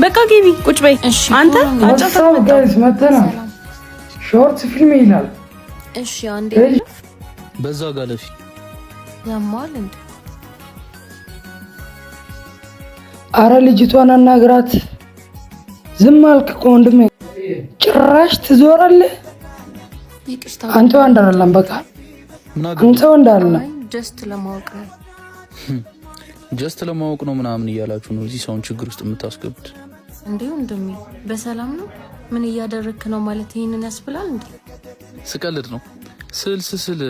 በቃ ግቢ ቁጭ በይ አንተ አጫውተው ጋይስ መተና ሾርት ፊልም ይላል እሺ አንዴ በዛ ጋለፊ ያማል እንዴ አረ ልጅቷን አናግራት ዝም አልክ እኮ ወንድሜ ጭራሽ ትዞራለህ ይቅርታ አንተ ወንድ አይደለም በቃ አንተ ወንድ አይደለም ጀስት ለማወቅ ነው ምናምን እያላችሁ ነው እዚህ ሰውን ችግር ውስጥ የምታስገቡት እንዴ ወንድሜ በሰላም ነው ምን እያደረክ ነው ማለት ይሄንን ያስብላል እንዴ ስቀልድ ነው ስል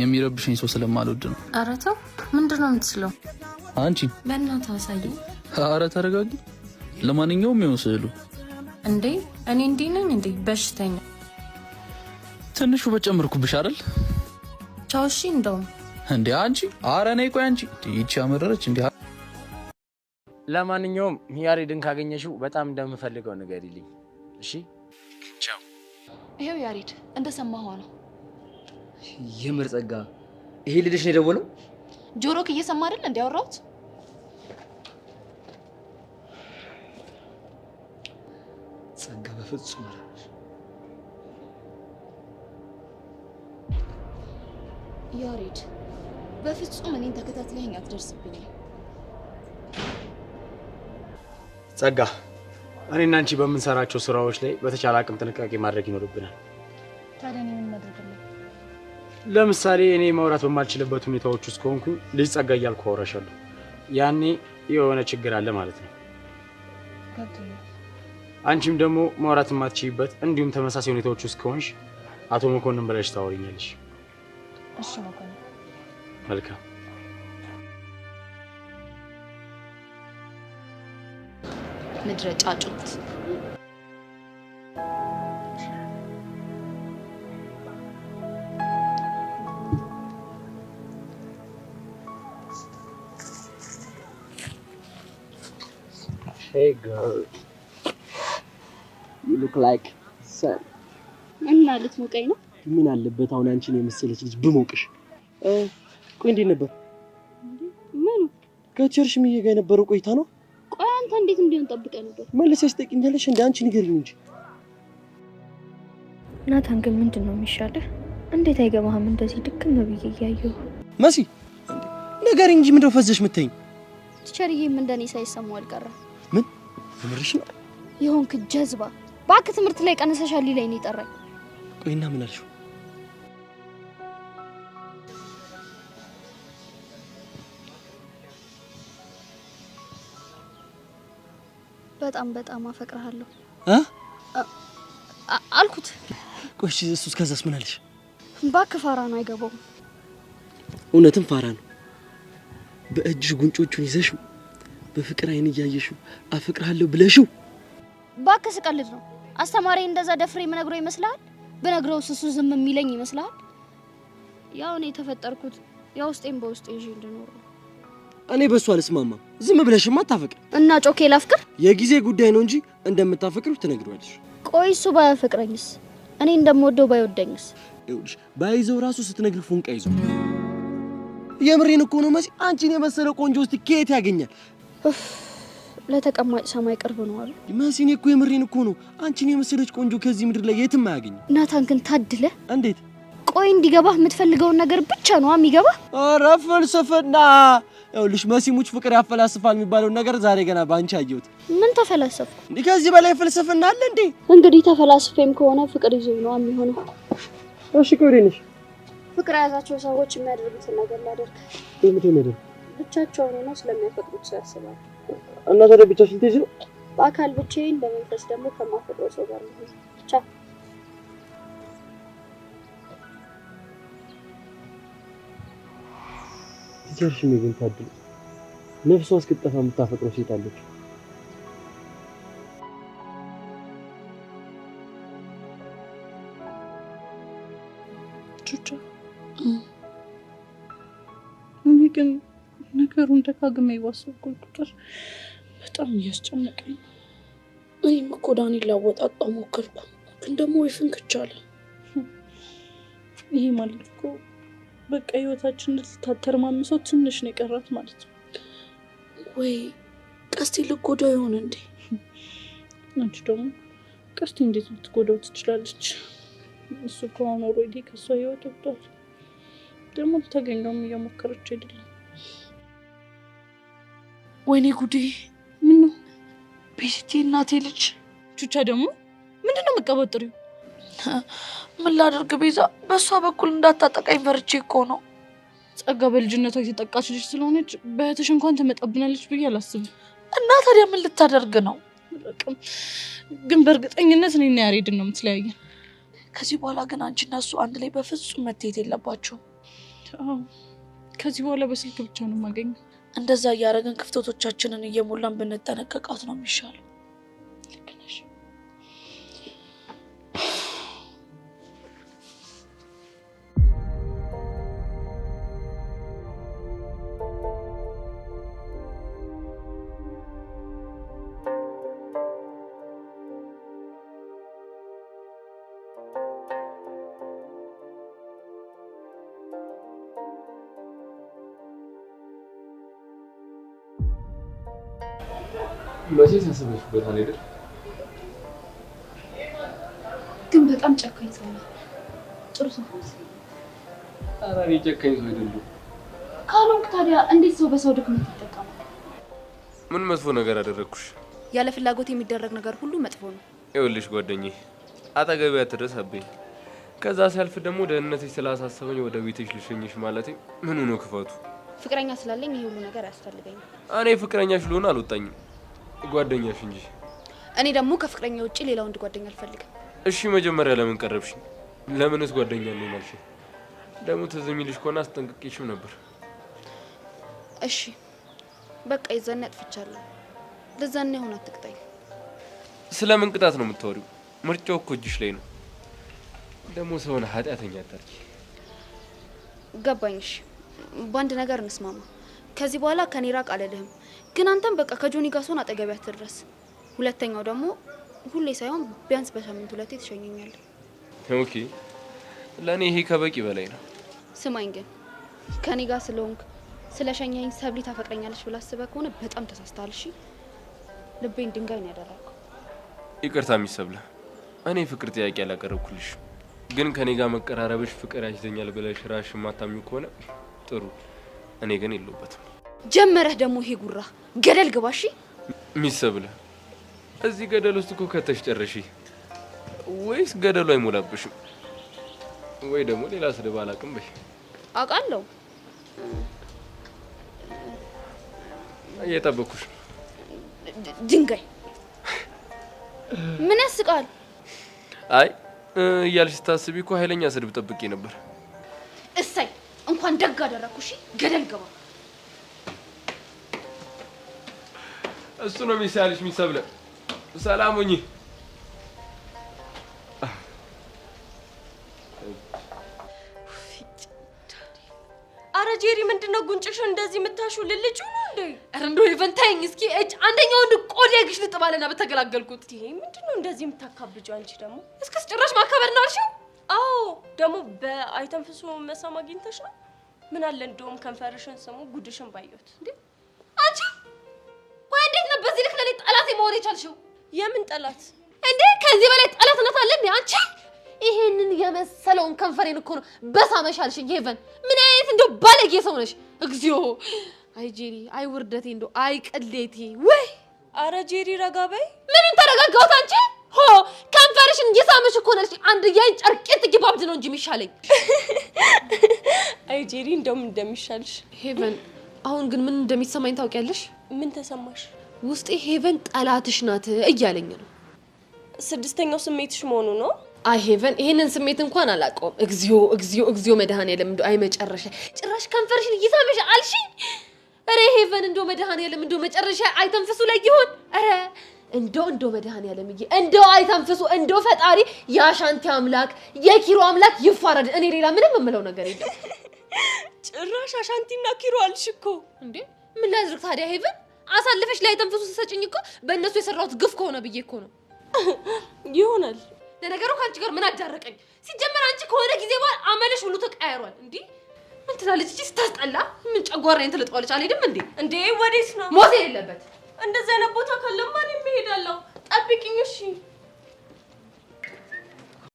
የሚረብሽኝ ሰው ስለማልወድ ነው ኧረ ተው ምንድነው የምትስለው አንቺ በእናትህ አሳየኝ ኧረ ተረጋጊ ለማንኛውም ይሁን ስሉ እንዴ እኔ እንዴ ነኝ እንዴ በሽተኛ ትንሹ በጨምርኩብሽ አይደል ቻው እሺ እንደውም እንዴ አንቺ ኧረ ነይ ቆይ አንቺ ይቺ አመረረች እንዴ ለማንኛውም ያሬድን ካገኘሽው በጣም እንደምፈልገው ንገሪልኝ እሺ ቻው ይሄው ያሬድ እንደሰማኸው ነው የምር ጸጋ ይሄ ልጅሽ ነው የደወለው ጆሮክ እየሰማ አይደል እንዲያወራውት ጸጋ በፍጹም ያሬድ በፍጹም እኔን ተከታትለኝ አትደርስብኝ ጸጋ እኔና አንቺ በመንሰራቸው ስራዎች ላይ በተቻለ አቅም ጥንቃቄ ማድረግ ይኖርብናል ታዲያ ምን ማድረግ ነው ለምሳሌ እኔ ማውራት በማልችልበት ሁኔታዎች ውስጥ ሆንኩ ልጅ ጸጋ እያልኩ አወራሻለሁ ያኔ የሆነ ችግር አለ ማለት ነው አንቺም ደግሞ ማውራት የማትችይበት እንዲሁም ተመሳሳይ ሁኔታዎች ውስጥ ከሆንሽ አቶ መኮንን ብለሽ ታወሪኛለሽ እሺ መኮንን መልካም ምድረ ጫጩት Hey girl you look like sun እና ልትሞቀኝ ነው ምን አለበት አሁን አንቺን የመሰለች ልጅ ብሞቅሽ ቆይ እንዴት ነበር ምን ከቸርሽ ምን ይገ ነበር ቆይታ ነው ቆይ አንተ እንዴት እንዲሆን ጠብቀህ ነበር መልሰሽ ጠቂኛለሽ እንዴ አንቺ ንገሪኝ እንጂ ናታን ግን ምንድነው የሚሻለው እንዴት አይገባህም እንደዚህ ድክም ብዬ ያየው መሲ ንገሪኝ እንጂ ምንድነው ፈዘሽ ምትይኝ ቸርዬም እንደኔ ሳይሰማው አልቀረ ምን ምርሽ ነው ይሆንክ ጀዝባ ባክ ትምርት ላይ ቀነሰሻል ሊለኝ ነው ይጠራኝ ቆይና ምን አልሽው በጣም አፈቅርሃለሁ አ አልኩት ቆይሽ እሱስ ከዛስ ምን አለሽ ባክ ፋራ ነው አይገባው እውነትም ፋራ ነው በእጅሽ ጉንጮቹን ይዘሽው በፍቅር አይን ያያየሽው አፈቅርሃለሁ ብለሽው ባክ ስቀልድ ነው አስተማሪ እንደዛ ደፍሬ መነግረው ይመስላል በነግረው እሱ ዝም የሚለኝ ይመስላል ያው ነው የተፈጠርኩት ያው ውስጤን በውስጤ ይዤ እንደኖር እኔ በሱ አልስማማም ዝም ብለሽማ አታፈቅር እና ጮኬ ላፍቅር የጊዜ ጉዳይ ነው እንጂ እንደምታፈቅሩት ትነግሪዋለሽ ቆይ እሱ ባያፈቅረኝስ እኔ እንደምወደው ባይወደኝስ ይኸውልሽ ባይዘው ራሱ ስትነግሪ ፎንቃ ይዞ የምሬን እኮ ነው መሲ አንቺን የመሰለ ቆንጆ ውስጥ ከየት ያገኛል ለተቀማጭ ሰማይ ቅርብ ነው አሉ መሲኔ እኮ የምሬን እኮ ነው አንቺን የመሰለች ቆንጆ ከዚህ ምድር ላይ የትም አያገኝ ናታን ግን ታድለ እንዴት ቆይ እንዲገባህ የምትፈልገውን ነገር ብቻ ነው የሚገባ ኧረ ፍልስፍና ይኸውልሽ መሲሙች ፍቅር ያፈላስፋል የሚባለው ነገር ዛሬ ገና ባንቺ አየሁት ምን ተፈላሰፍኩ እንዴ ከዚህ በላይ ፍልስፍና አለ እንዴ እንግዲህ ተፈላስፈም ከሆነ ፍቅር ይዞኝ ነው የሚሆነው እሺ ቆይልሽ ፍቅር ያዛቸው ሰዎች የሚያደርጉት ነገር ላደርግ ምንድነው ብቻቸው ነው ስለሚያፈቅሩት ሰው ያስባል እና ታዲያ ብቻሽን ትይጂ ነው በአካል ብቻዬን በመንፈስ ደግሞ ከማፈቅረው ሰው ጋር ነው ብቻ ቸርሽ ምን ታድል ነፍሷ እስክትጠፋ የምታፈቅረው ሴት አለች ቹቻ እኔ ግን ነገሩን ደጋግሜ ባሰብኩ ቁጥር በጣም እያስጨነቀኝ እኔም እኮ ዳኒ ላወጣጣው ሞከርኩ ግን ደግሞ ወይ ፍንክች አለ ይሄ ማለት እኮ በቃ ህይወታችንን ልታተርማምሰው ትንሽ ነው የቀራት ማለት ነው ወይ ቀስቴ ልትጎዳው ይሆን እንዴ? አንቺ ደግሞ ቀስቴ እንዴት ልትጎዳው ትችላለች? እሱ ከሆነ ኦልሬዲ ከሷ ህይወት ወጥቷል። ደግሞ ልታገኘውም እየሞከረች አይደለም። ወይኔ ጉዴ! ምን ነው ቤቴ እናቴ ልጅ ቹቻ ደግሞ ምንድነው መቀበጥሪው? ምን ላድርግ ቤዛ፣ በሷ በኩል እንዳታጠቃኝ ፈርቼ እኮ ነው። ጸጋ በልጅነቷ የተጠቃች ልጅ ስለሆነች በእህትሽ እንኳን ትመጣብናለች ብዬ አላስብም። እና ታዲያ ምን ልታደርግ ነው? ግን በእርግጠኝነት እኔና ያሬድን ነው የምትለያየን። ከዚህ በኋላ ግን አንቺና እሱ አንድ ላይ በፍጹም መታየት የለባቸውም። ከዚህ በኋላ በስልክ ብቻ ነው የማገኘው። እንደዛ እያደረግን ክፍተቶቻችንን እየሞላን ብንጠነቀቃት ነው የሚሻለው። ልክ ነሽ። መቼ ተሰበሽበት አይደል? ግን በጣም ጨካኝ ሰው ነው። ጥሩ ሰው ነው። ኧረ እኔ ጨካኝ ሰው አይደለሁ። ካልሆንክ ታዲያ እንዴት ሰው በሰው ድክመት ይጠቀማል? ምን መጥፎ ነገር አደረኩሽ? ያለ ፍላጎት የሚደረግ ነገር ሁሉ መጥፎ ነው። ይኸውልሽ ጓደኛዬ፣ አጠገቢያ አትድረስብኝ። ከዛ ሲያልፍ ደግሞ ደህንነትሽ ስላሳሰበኝ ወደ ቤትሽ ልሸኝሽ ማለቴ ምን ነው ክፋቱ? ፍቅረኛ ስላለኝ ይሄ ሁሉ ነገር ያስፈልገኝ። እኔ ፍቅረኛሽ ልሆን አልወጣኝም፣ ጓደኛሽ እንጂ። እኔ ደግሞ ከፍቅረኛ ውጪ ሌላ ወንድ ጓደኛ አልፈልግም። እሺ መጀመሪያ ለምን ቀረብሽኝ? ለምንስ ጓደኛ ነው ማልሽኝ? ደግሞ ትዝ የሚልሽ ከሆነ አስጠንቅቄሽም ነበር። እሺ በቃ ይዘን አጥፍቻለሁ። ለዛኔ ሆነ አትቅጣኝ። ስለምን ቅጣት ነው የምታወሪው? ምርጫው እኮ እጅሽ ላይ ነው። ደግሞ ሰውን ኃጢአተኛ አታርጊ። ገባኝ። እሺ በአንድ ነገር እንስማማ። ከዚህ በኋላ ከኔ ራቅ አልልህም። ግን አንተም በቃ ከጆኒ ጋር ሶን አጠገብ አትድረስ። ሁለተኛው ደግሞ ሁሌ ሳይሆን ቢያንስ በሳምንት ሁለቴ ትሸኘኛለህ። ኦኬ፣ ለኔ ይሄ ከበቂ በላይ ነው። ስማኝ ግን ከኔ ጋር ስለሆንክ ስለሸኘኝ ሰብሊ ታፈቅረኛለች ብላ አስበህ ከሆነ በጣም ተሳስተሃል። እሺ ልቤን ድንጋይ ነው ያደረገው። ይቅርታ ሚሰብለ፣ እኔ ፍቅር ጥያቄ አላቀረብኩልሽ። ግን ከኔ ጋር መቀራረብሽ ፍቅር ያጅዘኛል ብለሽ ራስሽ ማታምኚው ከሆነ ጥሩ። እኔ ግን የለውበትም። ጀመረህ ደግሞ ይሄ ጉራ። ገደል ግባ። እሺ ሚሰብለ፣ እዚህ ገደል ውስጥ እኮ ከተሽ ጨርሺ። ወይስ ገደሉ አይሞላብሽም? ወይ ደግሞ ሌላ ስድብ አላውቅም በይ። አውቃለሁ። እየጠበኩሽ። ድንጋይ ምን ያስቃል? አይ እያልሽ ስታስቢ እኮ ኃይለኛ ስድብ ጠብቄ ነበር። እሰይ እንኳን ደግ አደረኩ። እሺ ገደል ግባ። እሱ ነው የሚሳልሽ ሚሰብለ። ሰላም ሁኚ። አረ ጄሪ ምንድነው ጉንጭሽ እንደዚህ የምታሹ? ልልጁ ነው እንዴ? አረ እንደው ይፈንታኝ እስኪ እጭ አንደኛው እንደ ቆዳ ግሽ ልጥባለና በተገላገልኩት። ይሄ ምንድነው እንደዚህ የምታካብጁ? አንቺ ደግሞ እስከ ጭራሽ ማከበር ነው አልሽው? አዎ ደግሞ በአይተንፍሱ መሳም አግኝተሽ ነው? ምን አለ እንደውም ከንፈርሽን ስሙ ጉድሽን ባየሁት። እንዴ አንቺ ቆይ እንዴት ነው በዚህ ልክ ለኔ ጠላት መሆን የቻልሽው? የምን ጠላት እንዴ? ከዚህ በላይ ጠላትነት አለ እንዴ? አንቺ ይሄንን የመሰለውን ከንፈሬን እኮ ነው በሳመሽ አልሽኝ። ሄቨን ምን አይነት እንደው ባለጌ ሰው ነሽ! እግዚኦ! አይ ጄሪ፣ አይ ውርደቴ፣ እንደው አይ ቅሌቴ! ወይ አረ ጄሪ ረጋ በይ። ምንም ተረጋጋሁት። አንቺ ሆ ከንፈርሽን እየሳመሽ እኮ ነሽ። አንድ ያይን ጨርቄት ግባብድ ነው እንጂ የሚሻለኝ። አይ ጄሪ እንደውም እንደሚሻልሽ። ሄቨን አሁን ግን ምን እንደሚሰማኝ ታውቂያለሽ? ምን ተሰማሽ? ውስጤ ሄቨን ጠላትሽ ናት እያለኝ ነው። ስድስተኛው ስሜትሽ መሆኑ ነው? አይ ሄቨን ይሄንን ስሜት እንኳን አላውቀውም። እግዚኦ እግዚኦ እግዚኦ መድኃኔዓለም እንደው አይ መጨረሻ ጭራሽ ከንፈርሽን እየሳመሽ አልሽኝ። አረ ሄቨን እንደው መድኃኔዓለም እንደው መጨረሻ አይተንፍሱ ላይ ይሆን? አረ እንደው መድኃኔዓለም እንደው አይተንፍሱ እንደው ፈጣሪ ያሻንቲ አምላክ የኪሮ አምላክ ይፋረድ። እኔ ሌላ ምንም የምለው ነገር የለም። ጭራሽ አሻንቲና ኪሮ አልሽ እኮ እንዴ! ምን ላድርግ ታዲያ ሄቨን? አሳልፈሽ ላይ አይተንፍሱ ሰጨኝ እኮ በእነሱ የሰራሁት ግፍ ከሆነ ብዬ እኮ ነው። ይሆናል። ለነገሩ ካንቺ ጋር ምን አዳረቀኝ? ሲጀመር አንቺ ከሆነ ጊዜ በኋላ አመለሽ ሁሉ ተቀያይሯል። እንዴ ምን ትላለች እቺ ስታስጠላ? ምን ጨጓራዬን ትልጠዋለች? አልሄድም እንዴ? እንዴ ወዴት ነው? ሞት የሌለበት እንደዚህ አይነት ቦታ ካለማ እኔም እሄዳለሁ። ጠብቂኝ እሺ።